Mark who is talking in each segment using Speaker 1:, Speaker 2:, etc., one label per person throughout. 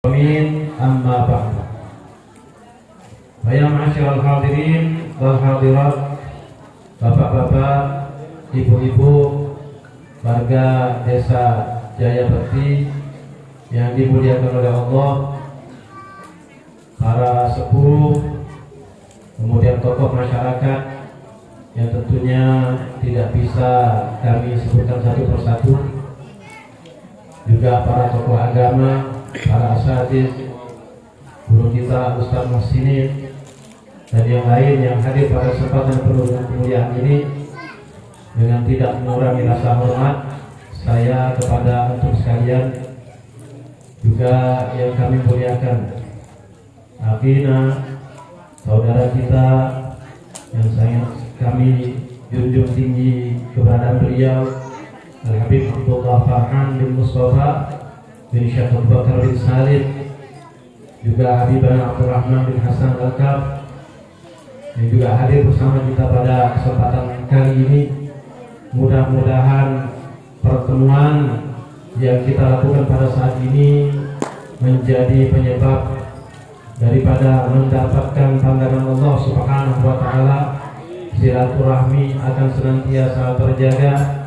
Speaker 1: Amin, amma ba'du. Ya ma'asyiral hadirin wal hadirat, bapak-bapak, ibu-ibu, warga desa Jayabekti yang dimuliakan oleh Allah, para sepuh, kemudian tokoh masyarakat yang tentunya tidak bisa kami sebutkan satu persatu, juga para tokoh agama, para asatidz, guru kita Ustaz Muhsinin, dan yang lain yang hadir pada kesempatan penuh dengan kemuliaan ini. Dengan tidak mengurangi rasa hormat saya kepada antum sekalian, juga yang kami muliakan Afina, saudara kita yang sangat kami junjung tinggi keberadaan beliau, Al-Habib Abdullah Farhan bin Mustafa bin Syekh Abu Bakar bin Salim, juga Habibana Abdurrahman bin Hasan Al-Kaf yang juga hadir bersama kita pada kesempatan kali ini. Mudah-mudahan pertemuan yang kita lakukan pada saat ini menjadi penyebab daripada mendapatkan pandangan Allah Subhanahu wa taala. Silaturahmi akan senantiasa terjaga.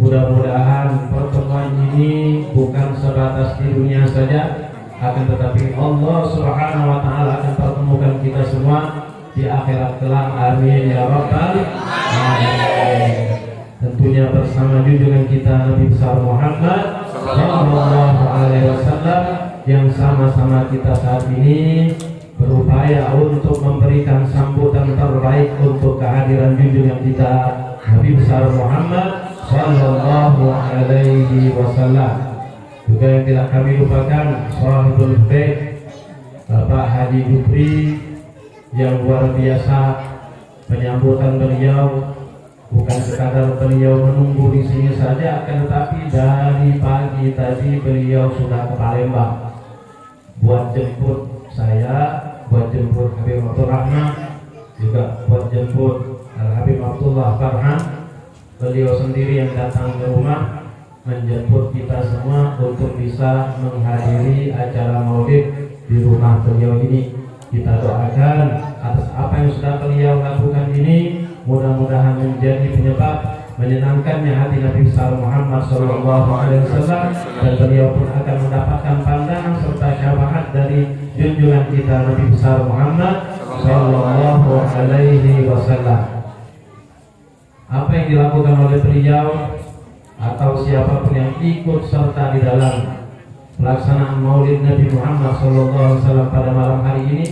Speaker 1: Mudah-mudahan pertemuan ini bukan sebatas di dunia saja, akan tetapi Allah Subhanahu wa taala akan pertemukan kita semua di akhirat kelak. Amin ya rabbal alamin. Tentunya bersama junjungan kita Nabi besar Muhammad sallallahu alaihi wasallam yang sama-sama kita saat ini berupaya untuk memberikan sambutan terbaik untuk kehadiran junjungan kita Nabi besar Muhammad sallallahu alaihi wasallam. Juga yang tidak kami lupakan Shahibul Bait Bapak Haji Jupri yang luar biasa. Penyambutan beliau bukan sekadar beliau menunggu di sini saja, akan tetapi dari pagi tadi beliau sudah ke Palembang buat jemput saya, buat jemput Habib Abdurrahman, juga buat jemput Al-Habib Abdullah Farhan. Beliau sendiri yang datang ke rumah menjemput kita semua untuk bisa menghadiri acara maulid di rumah beliau ini. Kita doakan atas apa yang sudah beliau lakukan ini, mudah-mudahan menjadi penyebab menyenangkannya hati Nabi besar Muhammad SAW, dan beliau pun akan mendapatkan pandangan serta syafaat dari junjungan kita Nabi besar Muhammad SAW. Apa yang dilakukan oleh beliau atau siapapun yang ikut serta di dalam pelaksanaan Maulid Nabi Muhammad SAW pada malam hari ini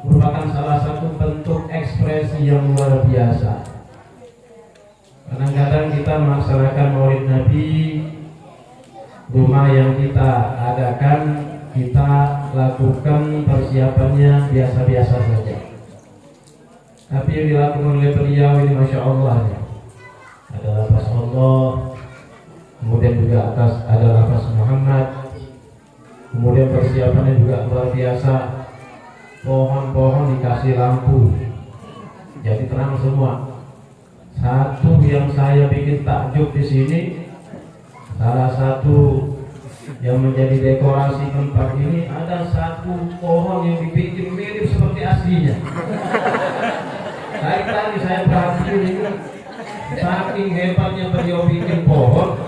Speaker 1: merupakan salah satu bentuk ekspresi yang luar biasa. Kadang-kadang kita melaksanakan Maulid Nabi, rumah yang kita adakan, kita lakukan persiapannya biasa-biasa saja. Tapi yang dilakukan oleh beliau ini Masya Allah ya. Ada lafaz Allah, kemudian juga atas ada lafaz Muhammad, kemudian persiapannya juga luar biasa. Pohon-pohon dikasih lampu jadi terang semua. Satu yang saya bikin takjub di sini, salah satu yang menjadi dekorasi tempat ini, ada satu pohon yang dibikin mirip seperti aslinya. Tadi saya perhatiin itu, saking hebatnya beliau bikin pohon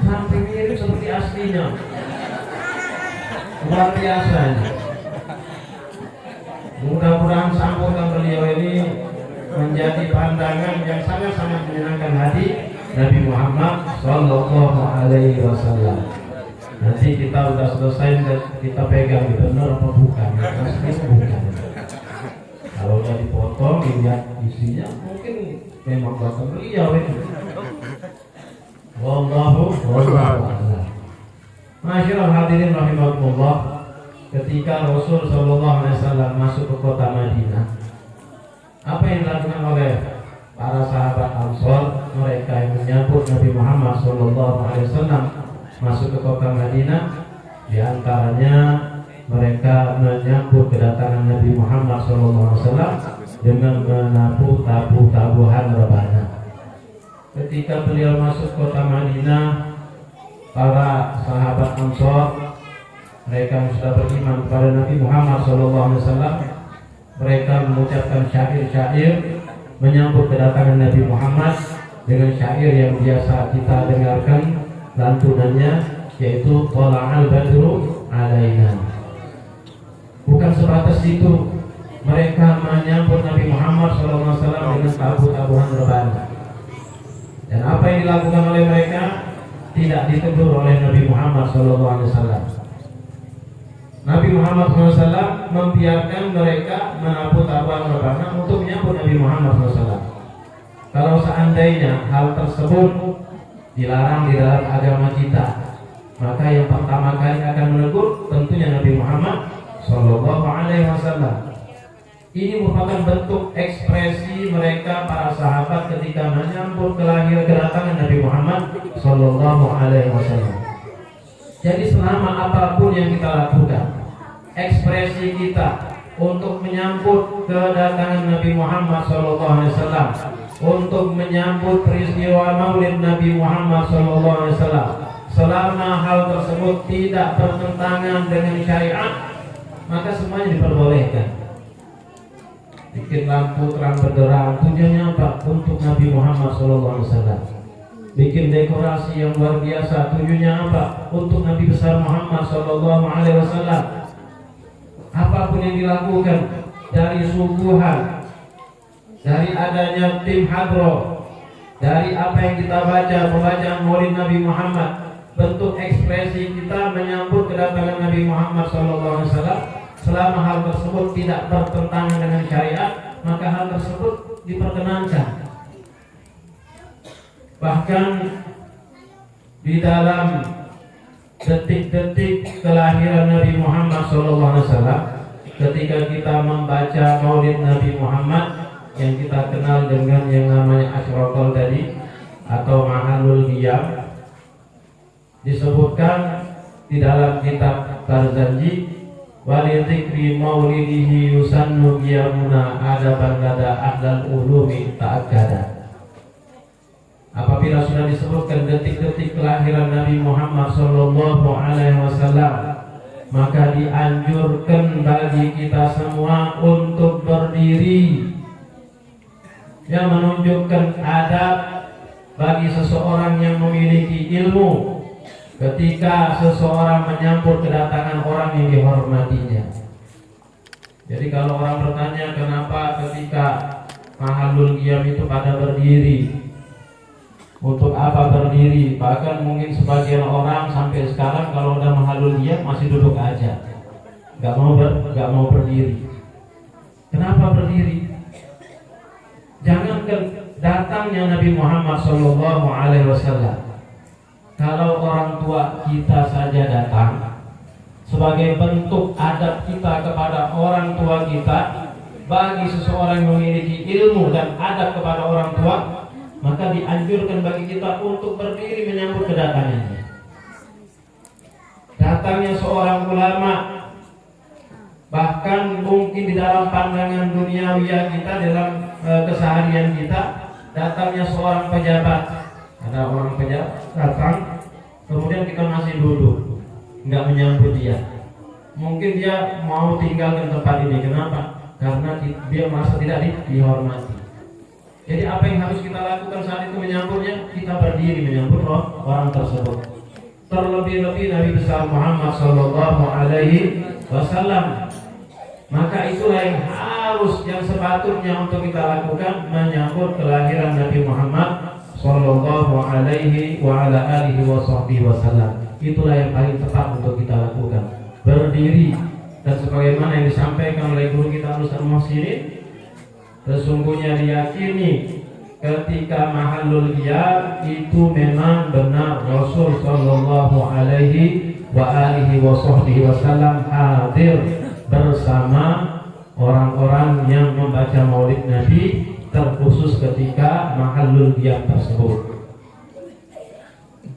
Speaker 1: sampai mirip seperti aslinya. Luar biasa ini. Mudah-mudahan sambutan beliau ini menjadi pandangan yang sangat-sangat menyenangkan hati Nabi Muhammad Sallallahu Alaihi Wasallam. Nanti kita udah selesai, kita pegang benar apa bukan? Pastinya bukan. Kalau udah dipotong, dilihat isinya, mungkin memang buatan beliau ini. Wallahu a'lam. Masyaallah hadirin rahimakumullah. Ketika Rasul Sallallahu Alaihi Wasallam masuk ke kota Madinah, apa yang dilakukan oleh para sahabat Ansor, mereka yang menyambut Nabi Muhammad Sallallahu Alaihi Wasallam masuk ke kota Madinah? Di antaranya mereka menyambut kedatangan Nabi Muhammad Sallallahu Alaihi Wasallam dengan menabuh tabuhan rebana. Ketika beliau masuk kota Madinah, para sahabat Ansor mereka yang sudah beriman kepada Nabi Muhammad SAW, mereka mengucapkan syair-syair menyambut kedatangan Nabi Muhammad dengan syair yang biasa kita dengarkan lantunannya, yaitu Thala'al badru alaina. Bukan sebatas itu, mereka menyambut Nabi Muhammad SAW dengan tabuh-tabuhan rebana. Dan apa yang dilakukan oleh mereka tidak ditegur oleh Nabi Muhammad SAW. Nabi Muhammad SAW membiarkan mereka menabuh-tabuhan rebana untuk menyambut Nabi Muhammad SAW. Kalau seandainya hal tersebut dilarang di dalam agama kita, maka yang pertama kali akan menegur tentunya Nabi Muhammad SAW. Ini merupakan bentuk ekspresi mereka para sahabat ketika menyambut kedatangan Nabi Muhammad SAW. Jadi selama apapun yang kita lakukan, ekspresi kita untuk menyambut kedatangan Nabi Muhammad SAW, untuk menyambut peristiwa Maulid Nabi Muhammad SAW, selama hal tersebut tidak bertentangan dengan syariat, maka semuanya diperbolehkan. Bikin lampu terang benderang, tujuannya apa? Untuk Nabi Muhammad SAW. Bikin dekorasi yang luar biasa, tujuannya apa? Untuk Nabi besar Muhammad SAW. Apapun yang dilakukan, dari subuhan, dari adanya tim hadroh, dari apa yang kita baca, pembacaan Maulid Nabi Muhammad, bentuk ekspresi kita menyambut kedatangan Nabi Muhammad SAW. Selama hal tersebut tidak bertentangan dengan syariat, maka hal tersebut diperkenankan. Bahkan di dalam detik-detik kelahiran Nabi Muhammad SAW, ketika kita membaca Maulid Nabi Muhammad yang kita kenal dengan yang namanya Asyraqal tadi atau Mahalul Qiyam, disebutkan di dalam kitab Barzanji, walidhikri maulidihi yusannu qiyamuna adaban lada ahlal ulumi ta'akkada. Apabila sudah disebutkan detik-detik kelahiran Nabi Muhammad SAW, maka dianjurkan bagi kita semua untuk berdiri, yang menunjukkan adab bagi seseorang yang memiliki ilmu ketika seseorang menyambut kedatangan orang yang dihormatinya. Jadi kalau orang bertanya kenapa ketika Mahalul Qiyam itu pada berdiri, untuk apa berdiri? Bahkan mungkin sebagian orang sampai sekarang kalau udah Mahalul Qiyam masih duduk aja, nggak mau berdiri. Kenapa berdiri? Jangankan datangnya Nabi Muhammad SAW, kalau orang tua kita saja datang, sebagai bentuk adab kita kepada orang tua kita, bagi seseorang yang memiliki ilmu dan adab kepada orang tua, maka dianjurkan bagi kita untuk berdiri menyambut kedatangannya. Datangnya seorang ulama, bahkan mungkin di dalam pandangan duniawiya kita, dalam keseharian kita, datangnya seorang pejabat, ada orang pejabat datang, kemudian kita masih duduk, nggak menyambut dia. Mungkin dia mau tinggalkan tempat ini. Kenapa? Karena dia merasa tidak dihormati. Jadi apa yang harus kita lakukan saat itu menyambutnya? Kita berdiri menyambut orang tersebut. Terlebih-lebih Nabi besar Muhammad SAW. Maka itulah yang sepatutnya untuk kita lakukan, menyambut kelahiran Nabi Muhammad SAW. Itulah yang paling tepat untuk kita lakukan, berdiri. Dan sebagaimana yang disampaikan oleh guru kita Ustaz Muhsin, sesungguhnya diyakini ketika Mahalul Qiyam itu memang benar Rasul sallallahu alaihi wasallam hadir bersama orang-orang yang membaca Maulid Nabi, terkhusus ketika Mahalul Qiyam tersebut.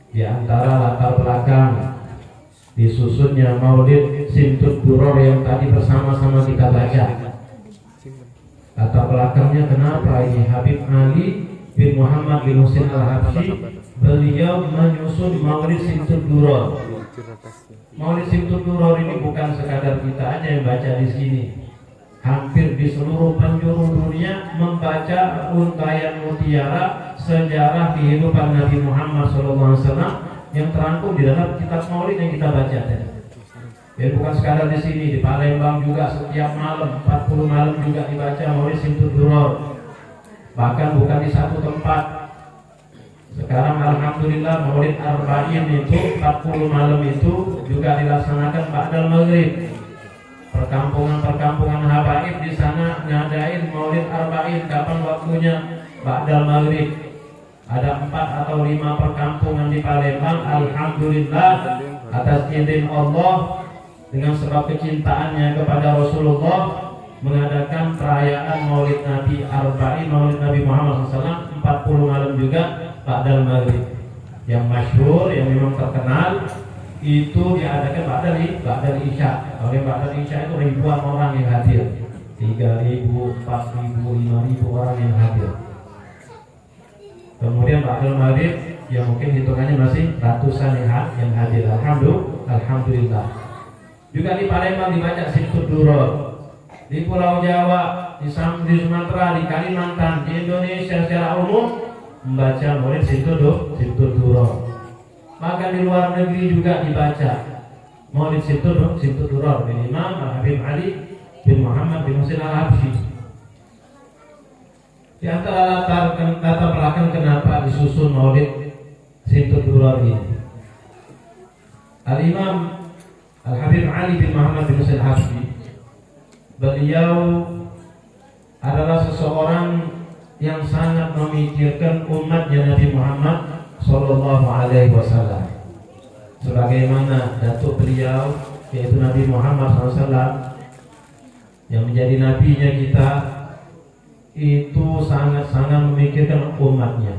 Speaker 1: Di antara latar belakang disusunnya Maulid Simtud Duror yang tadi bersama-sama kita baca, latar belakangnya kenapa ini Habib Ali bin Muhammad bin Husin Al-Habsyi beliau menyusun Maulid Simtud Duror. Maulid Simtud Duror ini bukan sekadar kita aja yang baca di sini. Hampir di seluruh penjuru dunia membaca untayan mutiara sejarah kehidupan Nabi Muhammad SAW yang terangkum di dalam kitab Maulid yang kita baca tadi. Dan bukan sekadar di sini, di Palembang juga setiap malam 40 malam juga dibaca Maulid Simtud Duror. Bahkan bukan di satu tempat. Sekarang alhamdulillah Maulid Arba'in itu 40 malam itu juga dilaksanakan ba'dal maghrib. Perkampungan-perkampungan habaib di sana ngadain Maulid Arba'in kapan waktunya ba'dal maghrib. Ada 4 atau 5 perkampungan di Palembang, alhamdulillah atas izin Allah dengan sebab kecintaannya kepada Rasulullah mengadakan perayaan Maulid Nabi Arba'in, Maulid Nabi Muhammad SAW 40 malam juga ba'dal maghrib. Yang masyhur, yang memang terkenal itu diadakan ba'dal isya. Oleh ba'dal isya itu ribuan orang yang hadir, 3.000, 4.000, 5.000 orang yang hadir. Kemudian ba'dal maghrib yang mungkin hitungannya masih ratusan yang hadir. Alhamdulillah. Juga di Palembang dibaca Simtud Duror. Di Pulau Jawa, di Sumatera, di Kalimantan, di Indonesia secara umum membaca Maulid Simtud Duror. Bahkan di luar negeri juga dibaca Maulid Simtud Duror bin Imam Al-Habib Ali bin Muhammad bin Husain Al-Habsyi. Di antara latar belakang kenapa disusun Maulid Simtud Duror ini, Al-Imam Al-Habib Ali bin Muhammad bin Husain Al-Habsyi, beliau adalah seseorang yang sangat memikirkan umatnya Nabi Muhammad Sallallahu Alaihi Wasallam. Sebagaimana datuk beliau yaitu Nabi Muhammad SAW yang menjadi nabinya kita itu sangat-sangat memikirkan umatnya.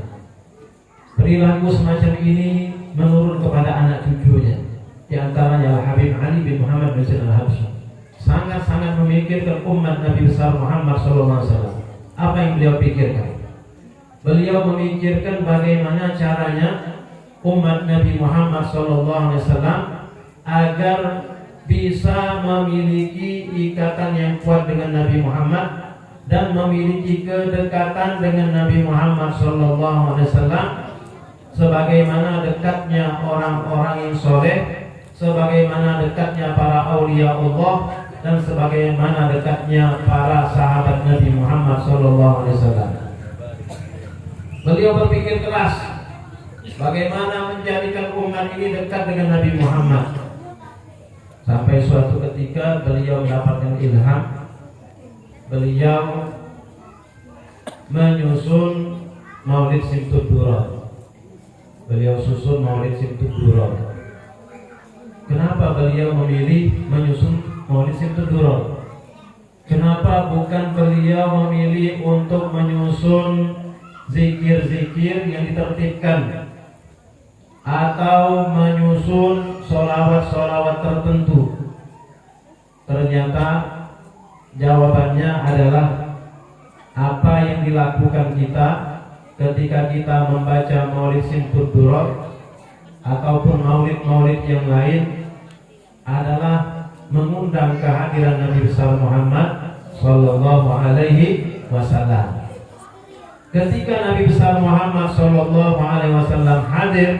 Speaker 1: Perilaku semacam ini menurun kepada anak cucunya, di antaranya Habib Ali bin Muhammad bin Husain Al-Habsyi. Sangat-sangat memikirkan umat Nabi besar Muhammad SAW. Apa yang beliau pikirkan? Beliau memikirkan bagaimana caranya umat Nabi Muhammad SAW agar bisa memiliki ikatan yang kuat dengan Nabi Muhammad dan memiliki kedekatan dengan Nabi Muhammad SAW, sebagaimana dekatnya orang-orang yang soleh, sebagaimana dekatnya para aulia Allah, dan sebagaimana dekatnya para sahabat Nabi Muhammad SAW. Beliau berpikir keras bagaimana menjadikan umat ini dekat dengan Nabi Muhammad. Sampai suatu ketika beliau mendapatkan ilham, beliau menyusun Maulid Simtud Duror. Beliau susun Maulid Simtud Duror. Kenapa beliau memilih menyusun Maulid Simtud Duror? Kenapa bukan beliau memilih untuk menyusun zikir-zikir yang ditertibkan atau menyusun sholawat-sholawat tertentu? Ternyata jawabannya adalah apa yang dilakukan kita ketika kita membaca Maulid Simtud Duror ataupun maulid-maulid yang lain adalah mengundang kehadiran Nabi besar Muhammad Sallallahu Alaihi Wasallam. Ketika Nabi besar Muhammad Sallallahu Alaihi Wasallam hadir,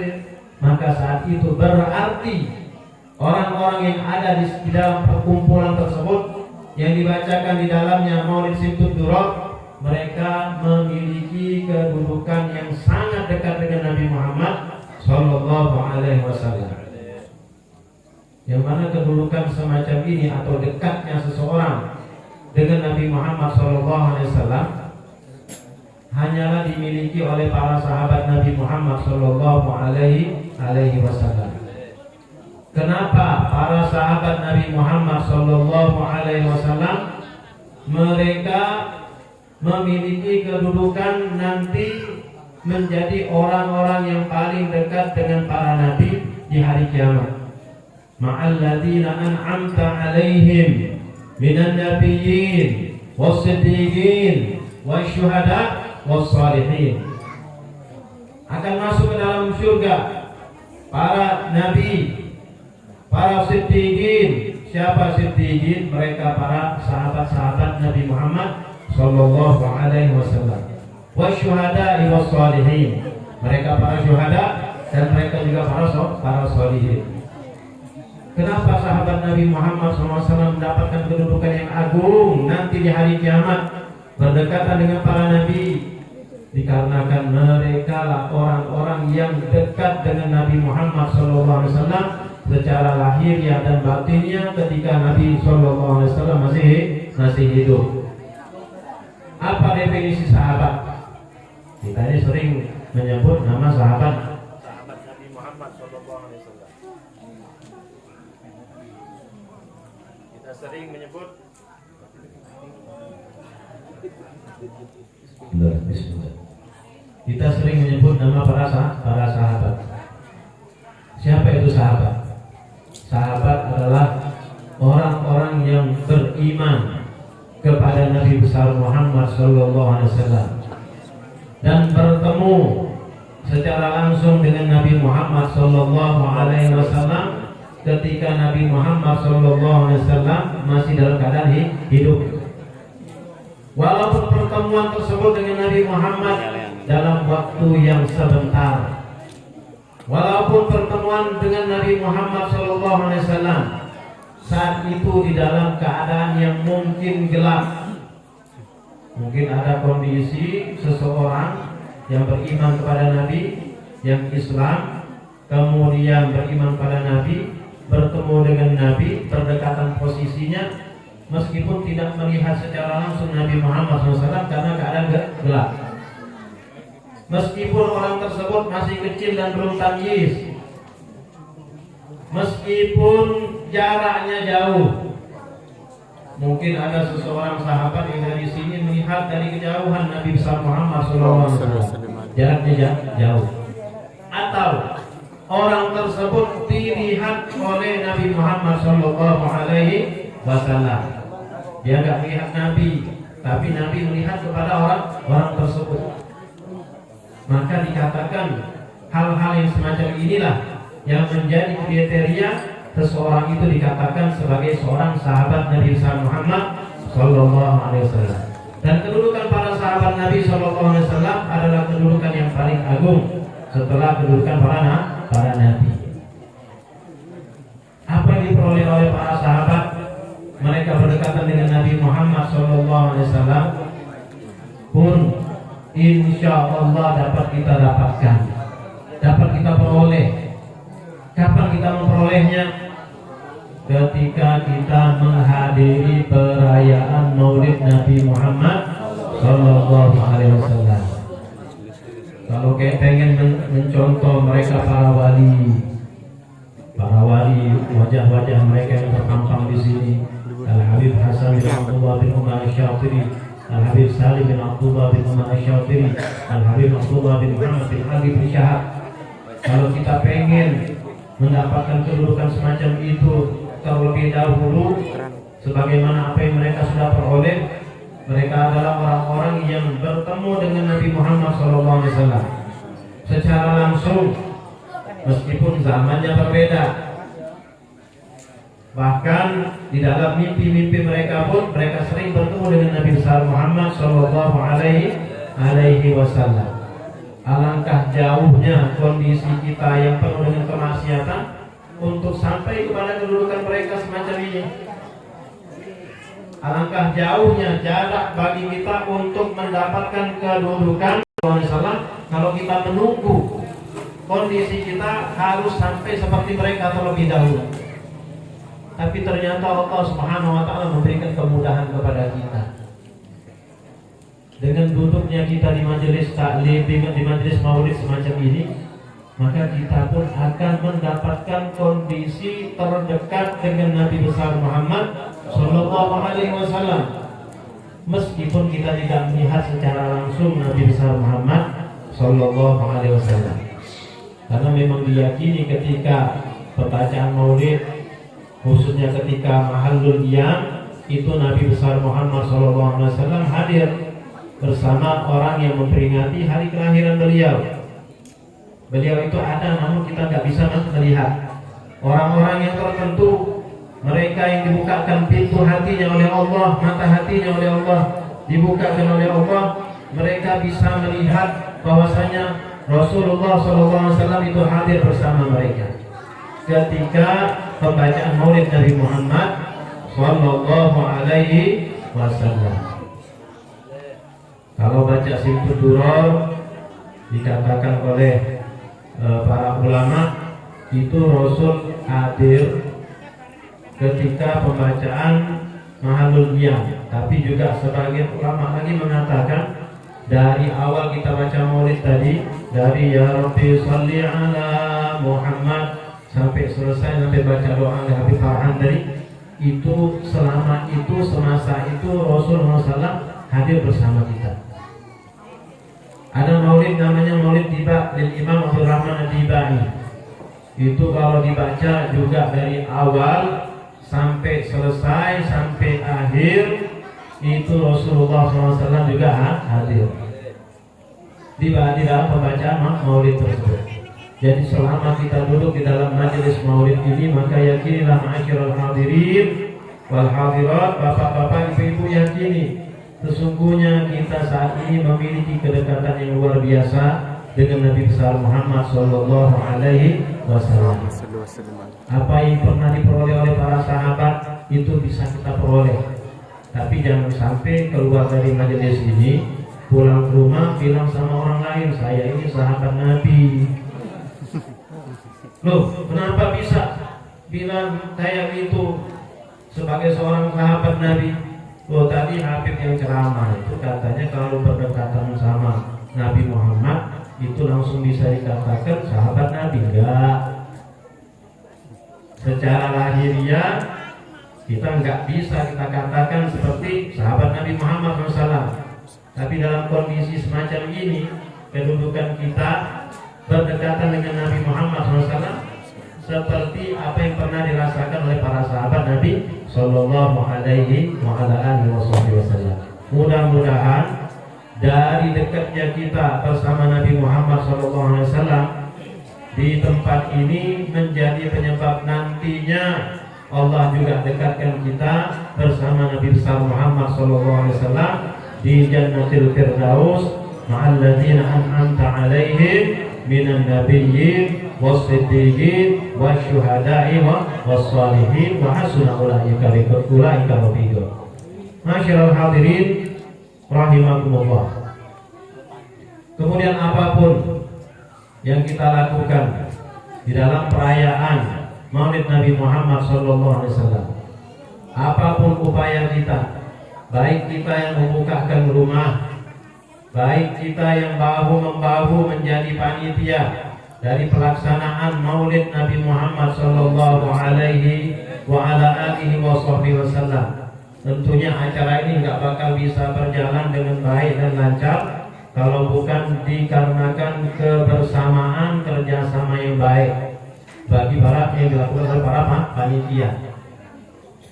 Speaker 1: maka saat itu berarti orang-orang yang ada di dalam perkumpulan tersebut yang dibacakan di dalamnya Maulid Simtud Duror, mereka memiliki kedudukan yang sangat dekat dengan Nabi Muhammad Sallallahu Alaihi Wasallam. Yang mana kedudukan semacam ini atau dekatnya seseorang dengan Nabi Muhammad Sallallahu Alaihi Wasallam hanyalah dimiliki oleh para sahabat Nabi Muhammad Sallallahu Alaihi Wasallam. Kenapa para sahabat Nabi Muhammad Sallallahu Alaihi Wasallam mereka memiliki kedudukan nanti menjadi orang-orang yang paling dekat dengan para nabi di hari kiamat? Ma'alladzina an'amta alaihim minan nabiyyin was-siddiqin wasyuhada was-salihin. Akan masuk ke dalam surga para nabi, Para siddiqin, siapa siddiqin? Mereka para sahabat-sahabat Nabi Muhammad sallallahu alaihi wasallam. Wasyuhada'i wassalihin, mereka para syuhada dan mereka juga para sholihin. Kenapa sahabat Nabi Muhammad SAW mendapatkan kedudukan yang agung nanti di hari kiamat berdekatan dengan para nabi? Dikarenakan mereka lah orang-orang yang dekat dengan Nabi Muhammad SAW secara lahiriah dan batinnya ketika Nabi SAW masih hidup. Apa definisi sahabat? Kita ini sering menyebut nama sahabat Nabi Muhammad SAW. Kita sering menyebut Kita sering menyebut nama para sahabat. Siapa itu sahabat? Sahabat adalah orang-orang yang beriman kepada Nabi besar Muhammad SAW dan bertemu secara langsung dengan Nabi Muhammad SAW ketika Nabi Muhammad SAW masih dalam keadaan hidup. Walaupun pertemuan tersebut dengan Nabi Muhammad dalam waktu yang sebentar, walaupun pertemuan dengan Nabi Muhammad SAW saat itu di dalam keadaan yang mungkin gelap, mungkin ada kondisi seseorang yang beriman kepada Nabi, yang Islam, kemudian beriman pada Nabi, bertemu dengan Nabi, berdekatan posisinya, meskipun tidak melihat secara langsung Nabi Muhammad SAW karena keadaan gelap. Meskipun orang tersebut masih kecil dan belum tamyiz, meskipun jaraknya jauh, mungkin ada seseorang sahabat yang dari sini melihat dari kejauhan Nabi besar Muhammad SAW, jaraknya jauh, atau orang tersebut dilihat oleh Nabi Muhammad SAW. Dia nggak melihat Nabi, tapi Nabi melihat kepada orang tersebut. Maka dikatakan hal-hal yang semacam inilah yang menjadi kriteria seseorang itu dikatakan sebagai seorang sahabat Nabi besar Muhammad SAW. Dan kedudukan para sahabat Nabi SAW adalah kedudukan yang paling agung setelah kedudukan para nabi. Apa yang diperoleh oleh para sahabat? Mereka berdekatan dengan Nabi Muhammad SAW pun insya Allah dapat kita dapatkan, dapat kita peroleh. Kapan kita memperolehnya? Ketika kita menghadiri perayaan Maulid Nabi Muhammad SAW. Kalau kayak pengen mencontoh mereka para wali, wajah-wajah mereka yang terpampang di sini. Al-Habib Hasan bin Abdullah bin Umar Asy-Syatiri, Al-Habib Salim bin Abdullah bin Umar Asy-Syatiri, Al-Habib Abdullah bin Muhammad bin Ali bin Syahab. Kalau kita pengen mendapatkan kedudukan semacam itu terlebih dahulu, sebagaimana apa yang mereka sudah peroleh, mereka adalah orang-orang yang bertemu dengan Nabi Muhammad SAW secara langsung, meskipun zamannya berbeda. Bahkan di dalam mimpi-mimpi mereka pun mereka sering bertemu dengan Nabi besar Muhammad Sallallahu Alaihi Wasallam. Alangkah jauhnya kondisi kita yang penuh dengan kemaksiatan untuk sampai kepada kedudukan mereka semacam ini. Alangkah jauhnya jarak bagi kita untuk mendapatkan kedudukan kalau kita menunggu kondisi kita harus sampai seperti mereka terlebih dahulu. Tapi ternyata Allah Subhanahu wa Ta'ala memberikan kemudahan kepada kita. Dengan duduknya kita di majelis taklim, di majelis maulid semacam ini, maka kita pun akan mendapatkan kondisi terdekat dengan Nabi besar Muhammad Sallallahu Alaihi Wasallam. Meskipun kita tidak melihat secara langsung Nabi besar Muhammad Sallallahu Alaihi Wasallam, karena memang diyakini ketika pembacaan maulid, khususnya ketika mahallul qiyam, itu Nabi besar Muhammad SAW hadir bersama orang yang memperingati hari kelahiran beliau. Beliau itu ada, namun kita nggak bisa melihat. orang-orang yang tertentu, mereka yang dibukakan pintu hatinya oleh Allah, mata hatinya oleh Allah, dibukakan oleh Allah, mereka bisa melihat bahwasanya Rasulullah SAW itu hadir bersama mereka ketika pembacaan Maulid Nabi Muhammad Sallallahu Alaihi Wasallam. Kalau baca Simtud Duror dikatakan oleh para ulama itu Rasul hadir ketika pembacaan Mahalul Qiyam. Tapi juga sebagian ulama lagi mengatakan dari awal kita baca Maulid tadi, dari Ya Rabbi Shalli ala Muhammad sampai selesai, sampai baca doa Habib Farhan tadi, itu selama itu, semasa itu Rasulullah SAW hadir bersama kita. Ada Maulid namanya Maulid Tiba dari Imam Abdul Rahman Ad-Dibai. Itu kalau dibaca juga dari awal sampai selesai, sampai akhir, itu Rasulullah SAW juga hadir di dalam pembacaan Maulid tersebut. Jadi selama kita duduk di dalam majelis Maulid ini, maka yakinilah ma'asyiral hadirin wal hadirat, bapak-bapak, ibu-ibu, yakini sesungguhnya kita saat ini memiliki kedekatan yang luar biasa dengan Nabi besar Muhammad Sallallahu Alaihi Wasallam. Apa yang pernah diperoleh oleh para sahabat itu bisa kita peroleh. Tapi jangan sampai keluar dari majelis ini, pulang ke rumah bilang sama orang lain, saya ini sahabat Nabi. Loh, kenapa bisa bilang kayak gitu sebagai seorang sahabat Nabi? Oh, tadi Habib yang ceramah itu katanya kalau berdekatan sama Nabi Muhammad itu langsung bisa dikatakan sahabat Nabi. Enggak. Secara lahiriah kita enggak bisa kita katakan seperti sahabat Nabi Muhammad SAW. Tapi dalam kondisi semacam ini, kedudukan kita berdekatan dengan Nabi Muhammad SAW seperti apa yang pernah dirasakan oleh para sahabat Nabi Sallallahu Alaihi Wasallam. Mudah-mudahan dari dekatnya kita bersama Nabi Muhammad Sallallahu Alaihi Wasallam di tempat ini menjadi penyebab nantinya Allah juga dekatkan kita bersama Nabi besar Muhammad Sallallahu Alaihi Wasallam di Jannatil Firdaus ma'al ladzina an'amta 'alaihim minan nabiyyin was-siddiqin wasyuhada'i was-shalihin wa hasuna ulaika rafiqa. Masyiral hadirin rahimakumullah. Kemudian apapun yang kita lakukan di dalam perayaan Maulid Nabi Muhammad SAW, apapun upaya kita, baik kita yang membukakan rumah, baik kita yang bahu-membahu menjadi panitia dari pelaksanaan Maulid Nabi Muhammad Sallallahu Alaihi Wasallam, tentunya acara ini nggak bakal bisa berjalan dengan baik dan lancar kalau bukan dikarenakan kebersamaan kerjasama yang baik bagi para yang dilakukan oleh para panitia.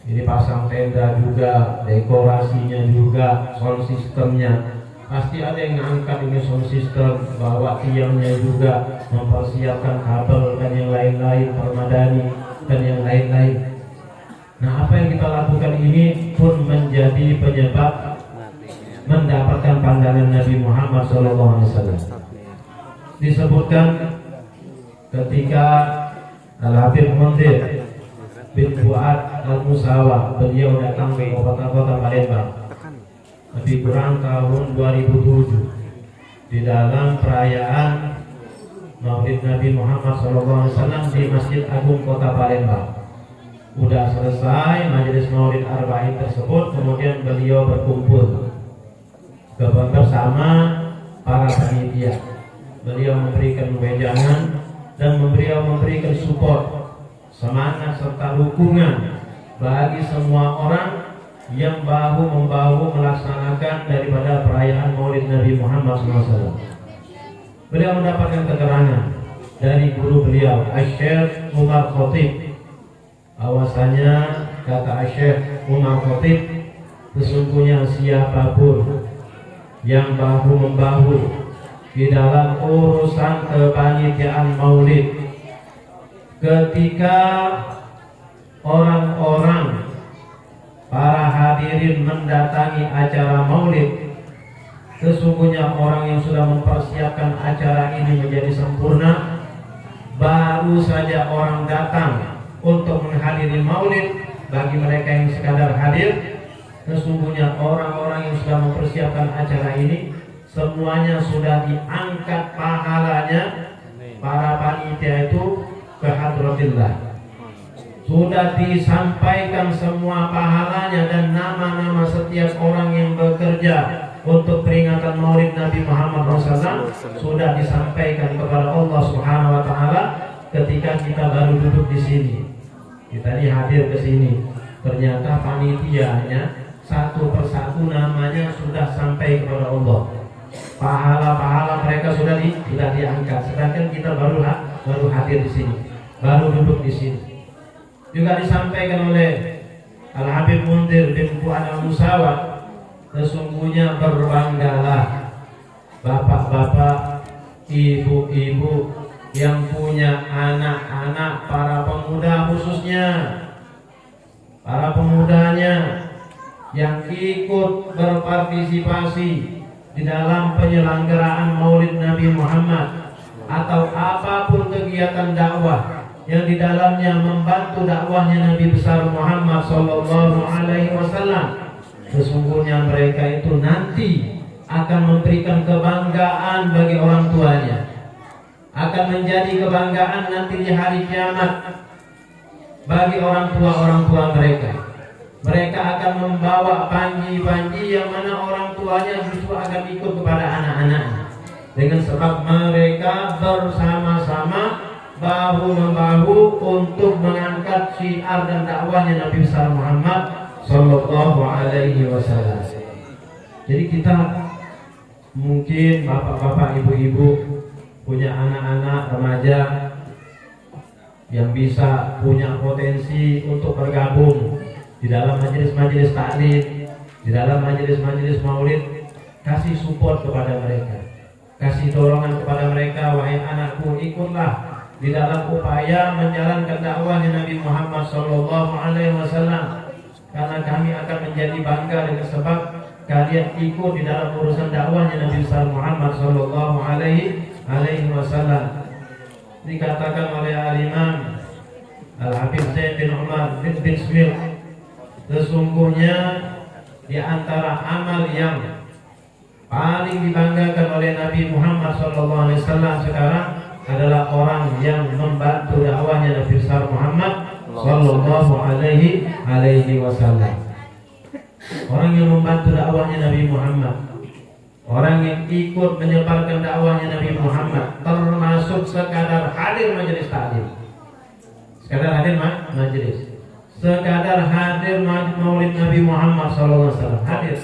Speaker 1: Ini pasang tenda juga, dekorasinya juga, sound sistemnya. Pasti ada yang ngangkat ini sound system, bawa tiangnya juga, mempersiapkan kabel dan yang lain-lain, permadani dan yang lain-lain. Nah, apa yang kita lakukan ini pun menjadi penyebab mendapatkan pandangan Nabi Muhammad SAW. Disebutkan ketika Al-Habib Munzir bin Fuad Al-Musawa, beliau datang ke kota Palembang lebih kurang tahun 2007 di dalam perayaan Maulid Nabi Muhammad SAW di Masjid Agung Kota Palembang. Udah selesai majelis Maulid Arba'in tersebut, kemudian beliau berkumpul bersama para panitia. Beliau memberikan wejangan dan beliau memberikan support, semangat serta dukungan bagi semua orang yang bahu-membahu melaksanakan daripada perayaan Maulid Nabi Muhammad SAW. Beliau mendapatkan keterangan dari guru beliau, Asy-Syaikh Umar Khatib. Bahwasanya kata Asy-Syaikh Umar Khatib, sesungguhnya siapapun yang bahu-membahu di dalam urusan kepanitiaan Maulid, ketika orang-orang para hadirin mendatangi acara maulid, sesungguhnya orang yang sudah mempersiapkan acara ini menjadi sempurna. Baru saja orang datang untuk menghadiri maulid, bagi mereka yang sekadar hadir, sesungguhnya orang-orang yang sudah mempersiapkan acara ini semuanya sudah diangkat pahalanya para panitia itu ke hadratillah. Sudah disampaikan semua pahalanya dan nama-nama setiap orang yang bekerja untuk peringatan Maulid Nabi Muhammad SAW sudah disampaikan kepada Allah Subhanahu Wa Taala ketika kita baru duduk di sini. Kita ini hadir ke sini, ternyata panitianya satu persatu namanya sudah sampai kepada Allah. Pahala-pahala mereka sudah diangkat, sedangkan kita baru hadir di sini, baru duduk di sini. Juga disampaikan oleh Al-Habib Mundir bin Fuad Al-Musawa, sesungguhnya berbanggalah bapak-bapak, ibu-ibu yang punya anak-anak, para pemuda khususnya, para pemudanya yang ikut berpartisipasi di dalam penyelenggaraan Maulid Nabi Muhammad atau apapun kegiatan dakwah yang di dalamnya membantu dakwahnya Nabi besar Muhammad Sallallahu Alaihi Wasallam. Sesungguhnya mereka itu nanti akan memberikan kebanggaan bagi orang tuanya, akan menjadi kebanggaan nanti di hari kiamat bagi orang tua mereka. Mereka akan membawa panji-panji yang mana orang tuanya justru akan ikut kepada anak-anaknya, dengan sebab mereka bersama-sama bahu-membahu untuk mengangkat syiar dan dakwahnya Nabi besar Muhammad Sallallahu Alaihi Wasallam. Jadi kita mungkin bapak-bapak, ibu-ibu punya anak-anak remaja yang bisa punya potensi untuk bergabung di dalam majelis-majelis taklim, di dalam majelis-majelis maulid, kasih support kepada mereka, kasih dorongan kepada mereka. Wahai anakku, ikutlah di dalam upaya menjalankan dakwahnya Nabi Muhammad Sallallahu Alaihi Wasallam, karena kami akan menjadi bangga dengan sebab kalian ikut di dalam urusan dakwahnya Nabi Muhammad Sallallahu Alaihi Wasallam. Dikatakan oleh Al-Imam Al-Habib Zaid bin Umar bin Smil, sesungguhnya di antara amal yang paling dibanggakan oleh Nabi Muhammad Sallallahu Alaihi Wasallam sekarang adalah orang yang membantu dakwahnya Nabi besar Muhammad Sallallahu Alaihi Wasallam. Orang yang membantu dakwahnya Nabi Muhammad, orang yang ikut menyebarkan dakwahnya Nabi Muhammad, termasuk sekadar hadir majelis taklim, sekadar hadir majelis, sekadar hadir Maulid Nabi Muhammad Sallallahu Alaihi Wasallam, hadir.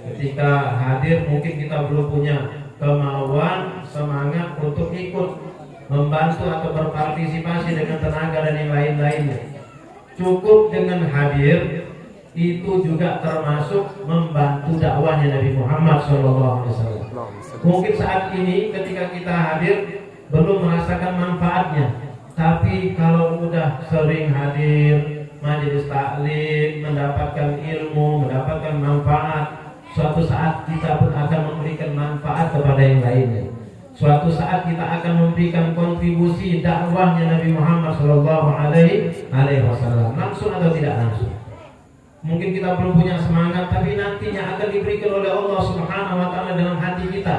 Speaker 1: Ketika hadir mungkin kita belum punya kemauan, semangat untuk ikut membantu atau berpartisipasi dengan tenaga dan yang lain-lainnya. Cukup dengan hadir itu juga termasuk membantu dakwahnya Nabi Muhammad SAW. Mungkin saat ini ketika kita hadir belum merasakan manfaatnya, tapi kalau udah sering hadir majelis taklim, mendapatkan ilmu, mendapatkan manfaat, suatu saat kita pun akan memberikan manfaat kepada yang lainnya. Suatu saat kita akan memberikan kontribusi dakwahnya Nabi Muhammad Sallallahu Alaihi Wasallam, langsung atau tidak langsung. Mungkin kita belum punya semangat, tapi nantinya akan diberikan oleh Allah Subhanahu Wa Taala dalam hati kita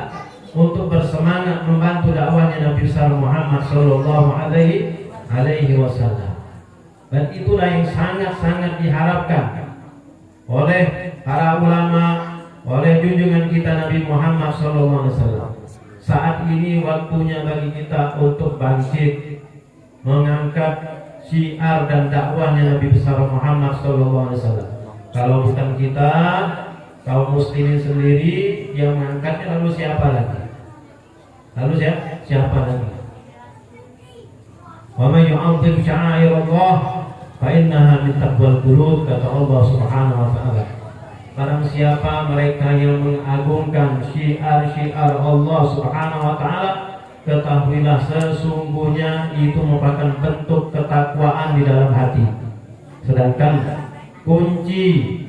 Speaker 1: untuk bersemangat membantu dakwahnya Nabi Muhammad Sallallahu Alaihi Wasallam. Dan itulah yang sangat-sangat diharapkan oleh para ulama, oleh junjungan kita Nabi Muhammad SAW. Saat ini waktunya bagi kita untuk bangkit, mengangkat syiar dan dakwahnya Nabi besar Muhammad SAW. Kalau bukan kita, kaum muslimin sendiri yang mengangkatnya, lalu siapa lagi? Siapa lagi? Wa may yu'azzim sya'airallah fa innaha min taqwal qulub, kata Allah Subhanahu wa taala. Barang siapa mereka yang mengagungkan syiar-syiar Allah Subhanahu wa taala, ketahuilah sesungguhnya itu merupakan bentuk ketakwaan di dalam hati. Sedangkan kunci